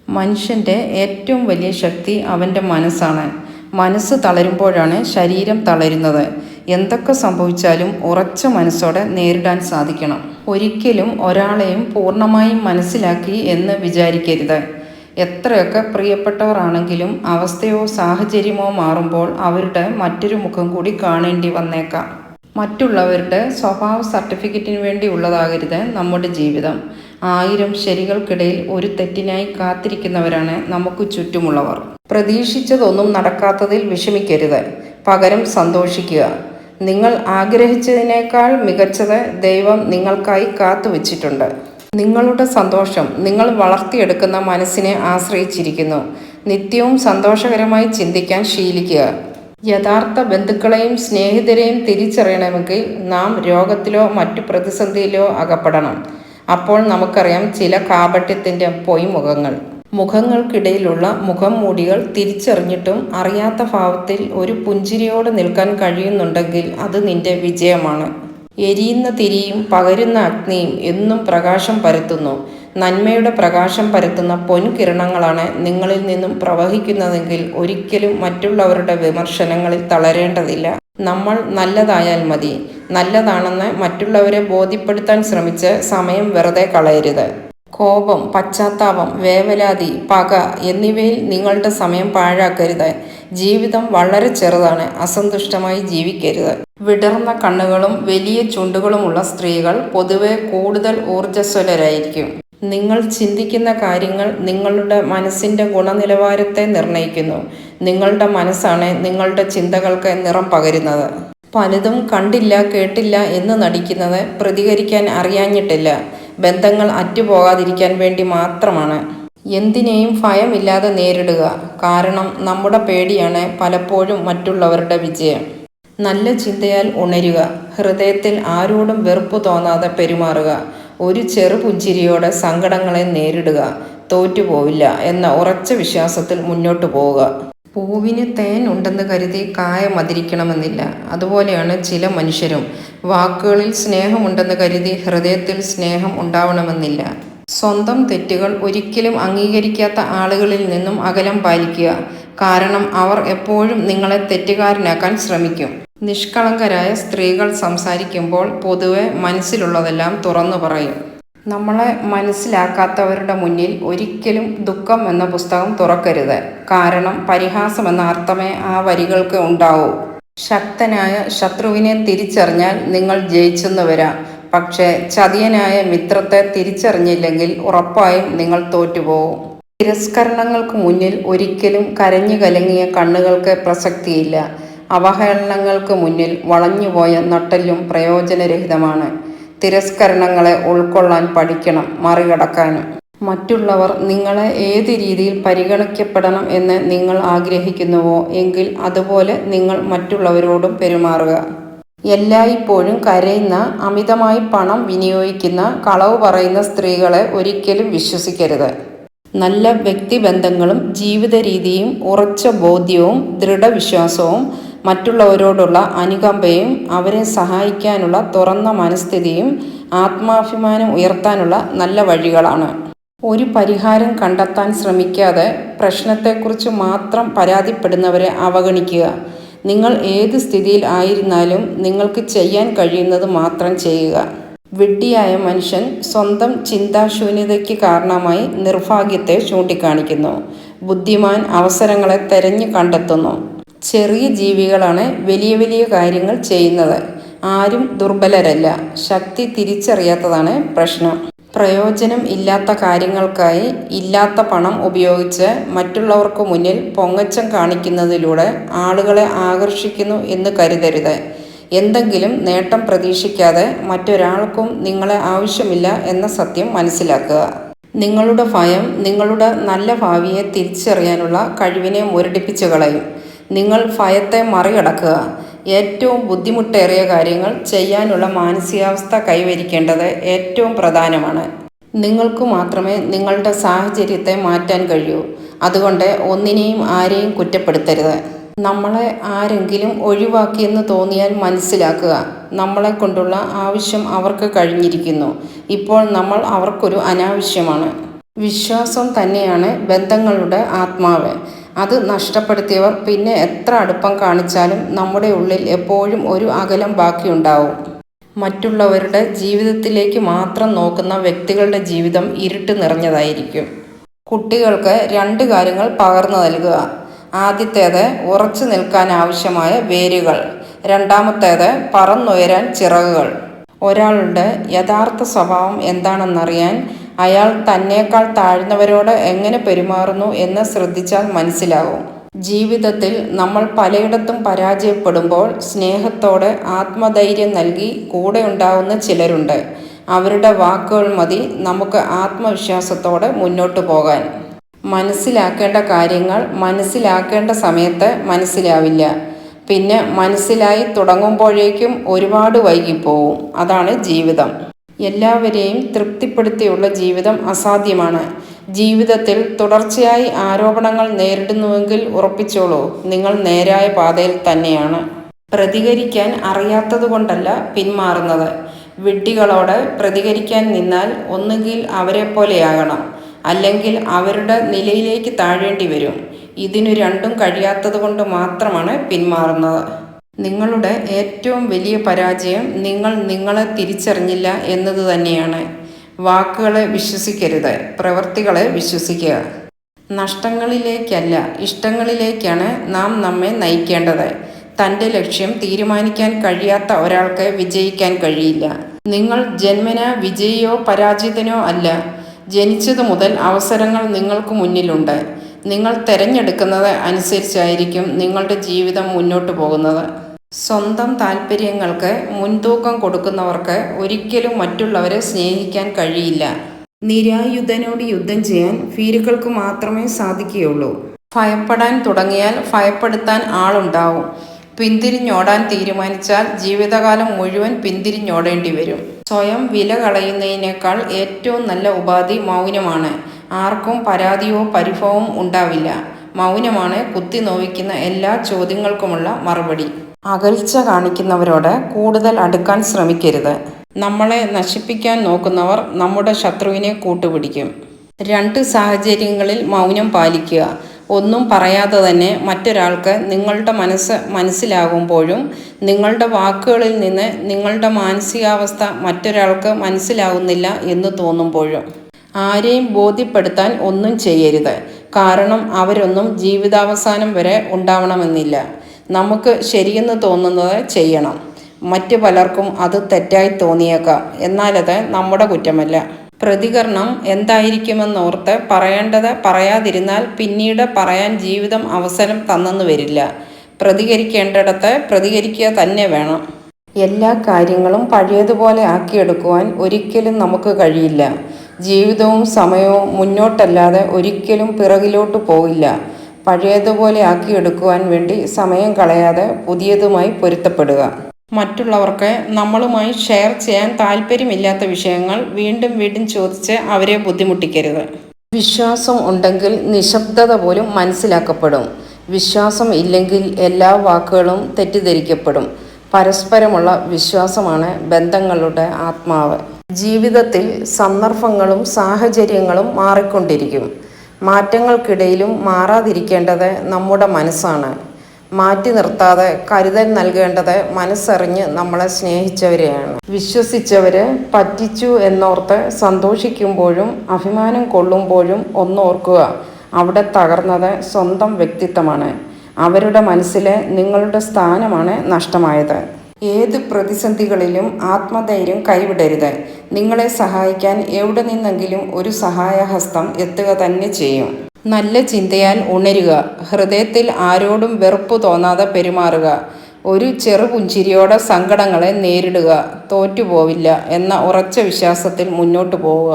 മനുഷ്യൻ്റെ ഏറ്റവും വലിയ ശക്തി അവൻ്റെ മനസ്സാണ്. മനസ്സ് തളരുമ്പോഴാണ് ശരീരം തളരുന്നത്. എന്തൊക്കെ സംഭവിച്ചാലും ഉറച്ച മനസ്സോടെ നേരിടാൻ സാധിക്കണം. ഒരിക്കലും ഒരാളെയും പൂർണ്ണമായും മനസ്സിലാക്കി എന്ന് വിചാരിക്കരുത്. എത്രയൊക്കെ പ്രിയപ്പെട്ടവർ ആണെങ്കിലും അവസ്ഥയോ സാഹചര്യമോ മാറുമ്പോൾ അവരുടെ മറ്റൊരു മുഖം കൂടി കാണേണ്ടി വന്നേക്കാം. മറ്റുള്ളവരുടെ സ്വഭാവ സർട്ടിഫിക്കറ്റിന് വേണ്ടി ഉള്ളതാകരുത് നമ്മുടെ ജീവിതം. 1000 ശരികൾക്കിടയിൽ ഒരു തെറ്റിനായി കാത്തിരിക്കുന്നവരാണ് നമുക്ക് ചുറ്റുമുള്ളവർ. പ്രതീക്ഷിച്ചതൊന്നും നടക്കാത്തതിൽ വിഷമിക്കരുത്, പകരം സന്തോഷിക്കുക. നിങ്ങൾ ആഗ്രഹിച്ചതിനേക്കാൾ മികച്ചത് ദൈവം നിങ്ങൾക്കായി കാത്തുവച്ചിട്ടുണ്ട്. നിങ്ങളുടെ സന്തോഷം നിങ്ങൾ വളർത്തിയെടുക്കുന്ന മനസ്സിനെ ആശ്രയിച്ചിരിക്കുന്നു. നിത്യവും സന്തോഷകരമായി ചിന്തിക്കാൻ ശീലിക്കുക. യഥാർത്ഥ ബന്ധുക്കളെയും സ്നേഹിതരെയും തിരിച്ചറിയണമെങ്കിൽ നാം രോഗത്തിലോ മറ്റു പ്രതിസന്ധിയിലോ അകപ്പെടണം. അപ്പോൾ നമുക്കറിയാം ചില കാപട്യത്തിൻ്റെ പൊയ്മുഖങ്ങൾ. മുഖങ്ങൾക്കിടയിലുള്ള മുഖം മൂടികൾ തിരിച്ചറിഞ്ഞിട്ടും അറിയാത്ത ഭാവത്തിൽ ഒരു പുഞ്ചിരിയോടെ നിൽക്കാൻ കഴിയുന്നുണ്ടെങ്കിൽ അത് നിന്റെ വിജയമാണ്. എരിയുന്ന തിരിയും പകരുന്ന അഗ്നിയും എന്നും പ്രകാശം പരത്തുന്നു. നന്മയുടെ പ്രകാശം പരത്തുന്ന പൊൻകിരണങ്ങളാണ് നിങ്ങളിൽ നിന്നും പ്രവഹിക്കുന്നതെങ്കിൽ ഒരിക്കലും മറ്റുള്ളവരുടെ വിമർശനങ്ങളിൽ തളരേണ്ടതില്ല. നമ്മൾ നല്ലതായാൽ മതി. നല്ലതാണെന്ന് മറ്റുള്ളവരെ ബോധ്യപ്പെടുത്താൻ ശ്രമിച്ച് സമയം വെറുതെ കളയരുത്. കോപം, പശ്ചാത്താപം, വേവലാതി, പക എന്നിവയിൽ നിങ്ങളുടെ സമയം പാഴാക്കരുത്. ജീവിതം വളരെ ചെറുതാണ്. അസന്തുഷ്ടമായി ജീവിക്കരുത്. വിടർന്ന കണ്ണുകളും വലിയ ചുണ്ടുകളുമുള്ള സ്ത്രീകൾ പൊതുവെ കൂടുതൽ ഊർജ്ജസ്വലരായിരിക്കും. നിങ്ങൾ ചിന്തിക്കുന്ന കാര്യങ്ങൾ നിങ്ങളുടെ മനസ്സിൻ്റെ ഗുണനിലവാരത്തെ നിർണ്ണയിക്കുന്നു. നിങ്ങളുടെ മനസ്സാണ് നിങ്ങളുടെ ചിന്തകൾക്ക് നിറം പകരുന്നത്. പലതും കണ്ടില്ല കേട്ടില്ല എന്ന് നടിക്കുന്നത് പ്രതികരിക്കാൻ അറിയാഞ്ഞിട്ടില്ല, ബന്ധങ്ങൾ അറ്റുപോകാതിരിക്കാൻ വേണ്ടി മാത്രമാണ്. എന്തിനേയും ഭയമില്ലാതെ നേരിടുക. കാരണം നമ്മുടെ പേടിയാണ് പലപ്പോഴും മറ്റുള്ളവരുടെ വിജയം. നല്ല ചിന്തയാൽ ഉണരുക. ഹൃദയത്തിൽ ആരോടും വെറുപ്പ് തോന്നാതെ പെരുമാറുക. ഒരു ചെറുപുഞ്ചിരിയോടെ സങ്കടങ്ങളെ നേരിടുക. തോറ്റുപോവില്ല എന്ന ഉറച്ച വിശ്വാസത്തിൽ മുന്നോട്ട് പോവുക. പൂവിന് തേൻ ഉണ്ടെന്ന് കരുതി കായ മധുരിക്കണമെന്നില്ല. അതുപോലെയാണ് ചില മനുഷ്യരും. വാക്കുകളിൽ സ്നേഹമുണ്ടെന്ന് കരുതി ഹൃദയത്തിൽ സ്നേഹം ഉണ്ടാവണമെന്നില്ല. സ്വന്തം തെറ്റുകൾ ഒരിക്കലും അംഗീകരിക്കാത്ത ആളുകളിൽ നിന്നും അകലം പാലിക്കുക. കാരണം അവർ എപ്പോഴും നിങ്ങളെ തെറ്റുകാരനാക്കാൻ ശ്രമിക്കും. നിഷ്കളങ്കരായ സ്ത്രീകൾ സംസാരിക്കുമ്പോൾ പൊതുവെ മനസ്സിലുള്ളതെല്ലാം തുറന്നു പറയും. നമ്മളെ മനസ്സിലാക്കാത്തവരുടെ മുന്നിൽ ഒരിക്കലും ദുഃഖം എന്ന പുസ്തകം തുറക്കരുത്. കാരണം പരിഹാസം എന്ന അർത്ഥമേ ആ വരികൾക്ക് ഉണ്ടാവൂ. ശക്തനായ ശത്രുവിനെ തിരിച്ചറിഞ്ഞാൽ നിങ്ങൾ ജയിച്ചെന്ന് വരാം. പക്ഷേ ചതിയനായ മിത്രത്തെ തിരിച്ചറിഞ്ഞില്ലെങ്കിൽ ഉറപ്പായും നിങ്ങൾ തോറ്റുപോകും. തിരസ്കരണങ്ങൾക്ക് മുന്നിൽ ഒരിക്കലും കരഞ്ഞു കലങ്ങിയ കണ്ണുകൾക്ക് പ്രസക്തിയില്ല. അവഹേളനങ്ങൾക്ക് മുന്നിൽ വളഞ്ഞുപോയ നട്ടെല്ലും പ്രയോജനരഹിതമാണ്. തിരസ്കരണങ്ങളെ ഉൾക്കൊള്ളാൻ പഠിക്കണം, മറികടക്കാനും. മറ്റുള്ളവർ നിങ്ങളെ ഏത് രീതിയിൽ പരിഗണിക്കപ്പെടണം എന്ന് നിങ്ങൾ ആഗ്രഹിക്കുന്നുവോ എങ്കിൽ അതുപോലെ നിങ്ങൾ മറ്റുള്ളവരോടും പെരുമാറുക. എല്ലായ്പ്പോഴും കരയുന്ന, അമിതമായി പണം വിനിയോഗിക്കുന്ന, കളവ് പറയുന്ന സ്ത്രീകളെ ഒരിക്കലും വിശ്വസിക്കരുത്. നല്ല വ്യക്തിബന്ധങ്ങളും ജീവിത രീതിയും ഉറച്ച ബോധ്യവും ദൃഢവിശ്വാസവും മറ്റുള്ളവരോടുള്ള അനുകമ്പയും അവരെ സഹായിക്കാനുള്ള തുറന്ന മനസ്ഥിതിയും ആത്മാഭിമാനം ഉയർത്താനുള്ള നല്ല വഴികളാണ്. ഒരു പരിഹാരം കണ്ടെത്താൻ ശ്രമിക്കാതെ പ്രശ്നത്തെക്കുറിച്ച് മാത്രം പരാതിപ്പെടുന്നവരെ അവഗണിക്കുക. നിങ്ങൾ ഏത് സ്ഥിതിയിൽ ആയിരുന്നാലും നിങ്ങൾക്ക് ചെയ്യാൻ കഴിയുന്നത് മാത്രം ചെയ്യുക. വിഡ്ഢിയായ മനുഷ്യൻ സ്വന്തം ചിന്താശൂന്യതയ്ക്ക് കാരണമായി നിർഭാഗ്യത്തെ ചൂണ്ടിക്കാണിക്കുന്നു. ബുദ്ധിമാൻ അവസരങ്ങളെ തെരഞ്ഞു കണ്ടെത്തുന്നു. ചെറിയ ജീവികളാണ് വലിയ വലിയ കാര്യങ്ങൾ ചെയ്യുന്നത്. ആരും ദുർബലരല്ല. ശക്തി തിരിച്ചറിയാത്തതാണ് പ്രശ്നം. പ്രയോജനം ഇല്ലാത്ത കാര്യങ്ങൾക്കായി ഇല്ലാത്ത പണം ഉപയോഗിച്ച് മറ്റുള്ളവർക്ക് മുന്നിൽ പൊങ്ങച്ചം കാണിക്കുന്നതിലൂടെ ആളുകളെ ആകർഷിക്കുന്നു എന്ന് കരുതരുത്. എന്തെങ്കിലും നേട്ടം പ്രതീക്ഷിക്കാതെ മറ്റൊരാൾക്കും നിങ്ങളെ ആവശ്യമില്ല എന്ന സത്യം മനസ്സിലാക്കുക. നിങ്ങളുടെ ഭയം നിങ്ങളുടെ നല്ല ഭാവിയെ തിരിച്ചറിയാനുള്ള കഴിവിനെ മുരടിപ്പിച്ചു കളയും. നിങ്ങൾ ഭയത്തെ മറികടക്കുക. ഏറ്റവും ബുദ്ധിമുട്ടേറിയ കാര്യങ്ങൾ ചെയ്യാനുള്ള മാനസികാവസ്ഥ കൈവരിക്കേണ്ടത് ഏറ്റവും പ്രധാനമാണ്. നിങ്ങൾക്ക് മാത്രമേ നിങ്ങളുടെ സാഹചര്യത്തെ മാറ്റാൻ കഴിയൂ. അതുകൊണ്ട് ഒന്നിനെയും ആരെയും കുറ്റപ്പെടുത്തരുത്. നമ്മളെ ആരെങ്കിലും ഒഴിവാക്കിയെന്ന് തോന്നിയാൽ മനസ്സിലാക്കുക, നമ്മളെ കൊണ്ടുള്ള ആവശ്യം അവർക്ക് കഴിഞ്ഞിരിക്കുന്നു. ഇപ്പോൾ നമ്മൾ അവർക്കൊരു അനാവശ്യമാണ്. വിശ്വാസം തന്നെയാണ് ബന്ധങ്ങളുടെ ആത്മാവ്. അത് നഷ്ടപ്പെടുത്തിയവർ പിന്നെ എത്ര അടുപ്പം കാണിച്ചാലും നമ്മുടെ ഉള്ളിൽ എപ്പോഴും ഒരു അകലം ബാക്കിയുണ്ടാവും. മറ്റുള്ളവരുടെ ജീവിതത്തിലേക്ക് മാത്രം നോക്കുന്ന വ്യക്തികളുടെ ജീവിതം ഇരുട്ട് നിറഞ്ഞതായിരിക്കും. കുട്ടികൾക്ക് 2 കാര്യങ്ങൾ പകർന്നു നൽകുക. ആദ്യത്തേത് ഉറച്ചു നിൽക്കാൻ ആവശ്യമായ വേരുകൾ, രണ്ടാമത്തേത് പറന്നുയരാൻ ചിറകുകൾ. ഒരാളുടെ യഥാർത്ഥ സ്വഭാവം എന്താണെന്നറിയാൻ അയാൾ തന്നേക്കാൾ താഴ്ന്നവരോട് എങ്ങനെ പെരുമാറുന്നു എന്ന് ശ്രദ്ധിച്ചാൽ മനസ്സിലാവും. ജീവിതത്തിൽ നമ്മൾ പലയിടത്തും പരാജയപ്പെടുമ്പോൾ സ്നേഹത്തോടെ ആത്മധൈര്യം നൽകി കൂടെ ഉണ്ടാവുന്ന ചിലരുണ്ട്. അവരുടെ വാക്കുകൾ മതി നമുക്ക് ആത്മവിശ്വാസത്തോടെ മുന്നോട്ടു പോകാൻ. മനസ്സിലാക്കേണ്ട കാര്യങ്ങൾ മനസ്സിലാക്കേണ്ട സമയത്ത് മനസ്സിലാവില്ല. പിന്നെ മനസ്സിലായി തുടങ്ങുമ്പോഴേക്കും ഒരുപാട് വൈകിപ്പോവും. അതാണ് ജീവിതം. എല്ലാവരെയും തൃപ്തിപ്പെടുത്തിയുള്ള ജീവിതം അസാധ്യമാണ്. ജീവിതത്തിൽ തുടർച്ചയായി ആരോപണങ്ങൾ നേരിടുന്നുവെങ്കിൽ ഉറപ്പിച്ചോളൂ, നിങ്ങൾ നേരായ പാതയിൽ തന്നെയാണ്. പ്രതികരിക്കാൻ അറിയാത്തതുകൊണ്ടല്ല പിന്മാറുന്നത്. വിഡ്ഢികളോട് പ്രതികരിക്കാൻ നിന്നാൽ ഒന്നുകിൽ അവരെപ്പോലെയാകണം, അല്ലെങ്കിൽ അവരുടെ നിലയിലേക്ക് താഴേണ്ടി വരും. ഇതിനു രണ്ടും കഴിയാത്തതുകൊണ്ട് മാത്രമാണ് പിന്മാറുന്നത്. നിങ്ങളുടെ ഏറ്റവും വലിയ പരാജയം നിങ്ങൾ നിങ്ങളെ തിരിച്ചറിഞ്ഞില്ല എന്നത് തന്നെയാണ്. വാക്കുകളെ വിശ്വസിക്കരുത്, പ്രവൃത്തികളെ വിശ്വസിക്കുക. നഷ്ടങ്ങളിലേക്കല്ല, ഇഷ്ടങ്ങളിലേക്കാണ് നാം നമ്മെ നയിക്കേണ്ടത്. തൻ്റെ ലക്ഷ്യം തീരുമാനിക്കാൻ കഴിയാത്ത ഒരാൾക്ക് വിജയിക്കാൻ കഴിയില്ല. നിങ്ങൾ ജന്മനാ വിജയിയോ പരാജിതനോ അല്ല. ജനിച്ചതു മുതൽ അവസരങ്ങൾ നിങ്ങൾക്ക് മുന്നിലുണ്ട്. നിങ്ങൾ തിരഞ്ഞെടുക്കുന്നത് അനുസരിച്ചായിരിക്കും നിങ്ങളുടെ ജീവിതം മുന്നോട്ട് പോകുന്നത്. സ്വന്തം താല്പര്യങ്ങൾക്ക് മുൻതൂക്കം കൊടുക്കുന്നവർക്ക് ഒരിക്കലും മറ്റുള്ളവരെ സ്നേഹിക്കാൻ കഴിയില്ല. നിരായുധനോട് യുദ്ധം ചെയ്യാൻ ഭീരുക്കൾക്ക് മാത്രമേ സാധിക്കുകയുള്ളൂ. ഭയപ്പെടാൻ തുടങ്ങിയാൽ ഭയപ്പെടുത്താൻ ആളുണ്ടാവും. പിന്തിരിഞ്ഞോടാൻ തീരുമാനിച്ചാൽ ജീവിതകാലം മുഴുവൻ പിന്തിരിഞ്ഞോടേണ്ടി വരും. സ്വയം വില കളയുന്നതിനേക്കാൾ ഏറ്റവും നല്ല ഉപാധി മൗനമാണ്. ആർക്കും പരാതിയോ പരിഭവവും ഉണ്ടാവില്ല. മൗനമാണ് കുത്തി നോവിക്കുന്ന എല്ലാ ചോദ്യങ്ങൾക്കുമുള്ള മറുപടി. അകൽച്ച കാണിക്കുന്നവരോട് കൂടുതൽ അടുക്കാൻ ശ്രമിക്കരുത്. നമ്മളെ നശിപ്പിക്കാൻ നോക്കുന്നവർ നമ്മുടെ ശത്രുവിനെ കൂട്ടുപിടിക്കും. 2 സാഹചര്യങ്ങളിൽ മൗനം പാലിക്കുക. ഒന്നും പറയാതെ തന്നെ മറ്റൊരാൾക്ക് നിങ്ങളുടെ മനസ്സ് മനസ്സിലാകുമ്പോഴും നിങ്ങളുടെ വാക്കുകളിൽ നിന്ന് നിങ്ങളുടെ മാനസികാവസ്ഥ മറ്റൊരാൾക്ക് മനസ്സിലാകുന്നില്ല എന്ന് തോന്നുമ്പോഴും. ആരെയും ബോധ്യപ്പെടുത്താൻ ഒന്നും ചെയ്യരുത്. കാരണം അവരൊന്നും ജീവിതാവസാനം വരെ ഉണ്ടാവണമെന്നില്ല. നമുക്ക് ശരിയെന്ന് തോന്നുന്നത് ചെയ്യണം. മറ്റു പലർക്കും അത് തെറ്റായി തോന്നിയേക്കാം. എന്നാലത് നമ്മുടെ കുറ്റമല്ല. പ്രതികരണം എന്തായിരിക്കുമെന്നോർത്ത് പറയേണ്ടത് പറയാതിരുന്നാൽ പിന്നീട് പറയാൻ ജീവിതം അവസരം തന്നെന്ന് വരില്ല. പ്രതികരിക്കേണ്ടിടത്ത് പ്രതികരിക്കുക തന്നെ വേണം. എല്ലാ കാര്യങ്ങളും പഴയതുപോലെ ആക്കിയെടുക്കുവാൻ ഒരിക്കലും നമുക്ക് കഴിയില്ല. ജീവിതവും സമയവും മുന്നോട്ടല്ലാതെ ഒരിക്കലും പിറകിലോട്ട് പോകില്ല. പഴയതുപോലെ ആക്കിയെടുക്കുവാൻ വേണ്ടി സമയം കളയാതെ പുതിയതുമായി പൊരുത്തപ്പെടുക. മറ്റുള്ളവർക്ക് നമ്മളുമായി ഷെയർ ചെയ്യാൻ താല്പര്യമില്ലാത്ത വിഷയങ്ങൾ വീണ്ടും വീണ്ടും ചോദിച്ച് അവരെ ബുദ്ധിമുട്ടിക്കരുത്. വിശ്വാസം ഉണ്ടെങ്കിൽ നിശബ്ദത പോലും മനസ്സിലാക്കപ്പെടും. വിശ്വാസം ഇല്ലെങ്കിൽ എല്ലാ വാക്കുകളും തെറ്റിദ്ധരിക്കപ്പെടും. പരസ്പരമുള്ള വിശ്വാസമാണ് ബന്ധങ്ങളുടെ ആത്മാവ്. ജീവിതത്തിൽ സന്ദർഭങ്ങളും സാഹചര്യങ്ങളും മാറിക്കൊണ്ടിരിക്കും. മാറ്റങ്ങൾക്കിടയിലും മാറാതിരിക്കേണ്ടത് നമ്മുടെ മനസ്സാണ്. മാറ്റി നിർത്താതെ കരുതൽ നൽകേണ്ടത് മനസ്സറിഞ്ഞ് നമ്മളെ സ്നേഹിച്ചവരെയാണ്. വിശ്വസിച്ചവര് പറ്റിച്ചു എന്നോർത്ത് സന്തോഷിക്കുമ്പോഴും അഭിമാനം കൊള്ളുമ്പോഴും ഒന്നോർക്കുക, അവിടെ തകർന്നത് സ്വന്തം വ്യക്തിത്വമാണ്. അവരുടെ മനസ്സിൽ നിങ്ങളുടെ സ്ഥാനമാണ് നഷ്ടമായത്. ഏത് പ്രതിസന്ധികളിലും ആത്മധൈര്യം കൈവിടരുത്. നിങ്ങളെ സഹായിക്കാൻ എവിടെ നിന്നെങ്കിലും ഒരു സഹായഹസ്തം എത്തുക തന്നെ ചെയ്യും. നല്ല ചിന്തയാൽ ഉണരുക. ഹൃദയത്തിൽ ആരോടും വെറുപ്പ് തോന്നാതെ പെരുമാറുക. ഒരു ചെറുപുഞ്ചിരിയോടെ സങ്കടങ്ങളെ നേരിടുക. തോറ്റുപോവില്ല എന്ന ഉറച്ച വിശ്വാസത്തിൽ മുന്നോട്ട് പോവുക.